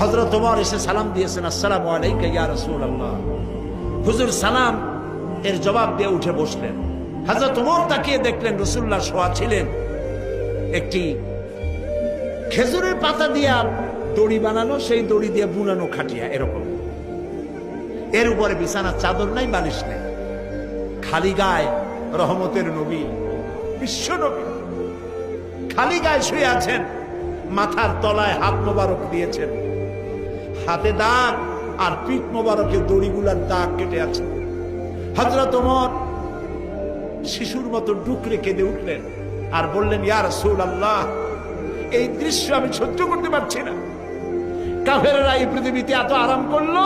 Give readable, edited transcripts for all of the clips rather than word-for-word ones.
হযরত ওমর এসে সালাম দিয়েছেন, আসসালামু আলাইকা ইয়া রাসূলুল্লাহ। হুজুর সালাম এর জবাব দিয়ে উঠে বসলেন। হযরত ওমর তাকিয়ে দেখলেন রাসূলুল্লাহ শোয়া ছিলেন একটি খেজুরের পাতা দিয়ে দড়ি বানানো, সেই দড়ি দিয়ে বুনানো খাটিয়া এরকম। এর উপরে বিছানার চাদর নাই, বালিশ নেই, খালি গায়ে রহমতের নবী, বিশ্ব নবী খালি গায়ে শুয়ে আছেন। মাথার তলায় হাত মোবারক দিয়েছেন, হাতে দাগ আর পিঠ মোবারকে দড়িগুলার দাগ কেটে আছে। হযরত ওমর শিশুর মতো ডুকরে কেঁদে উঠলেন আর বললেন, ইয়া রাসূলুল্লাহ, এই দৃশ্য আমি সহ্য করতে পারছি না। কাফেররা এই পৃথিবীতে এত আরাম করলো,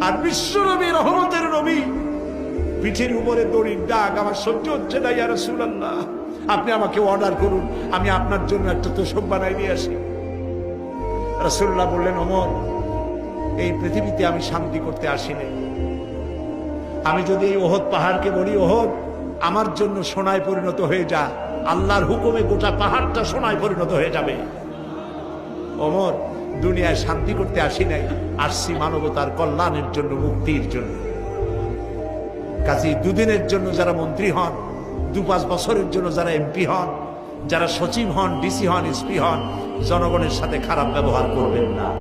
আর বিশ্ব নবী রহমতের নবী পিঠের উপরে দড়ির দাগ, আমার সহ্য হচ্ছে না। ইয়া রাসূলুল্লাহ, আপনি আমাকে অর্ডার করুন, আমি আপনার জন্য একটা তোশক বানাই নিয়ে আসি। রাসূলুল্লাহ বললেন, ওমর, এই পৃথিবীতে আমি শান্তি করতে আসিনি। আমি যদি এই ওহদ পাহাড়কে বলি, ওহদ আমার জন্য সোনায় পরিণত হয়ে যা, আল্লাহর হুকুমে গোটা পাহাড়টা সোনায় পরিণত হয়ে যাবে। ওমর, দুনিয়ায় শান্তি করতে আসি নাই, আসছি মানবতার কল্যাণের জন্য, মুক্তির জন্য। কাজেই দুদিনের জন্য যারা মন্ত্রী হন, 2-5 বছরের জন্য যারা এমপি হন, যারা সচিব হন, ডিসি হন, এসপি হন, জনগণের সাথে খারাপ ব্যবহার করবেন না।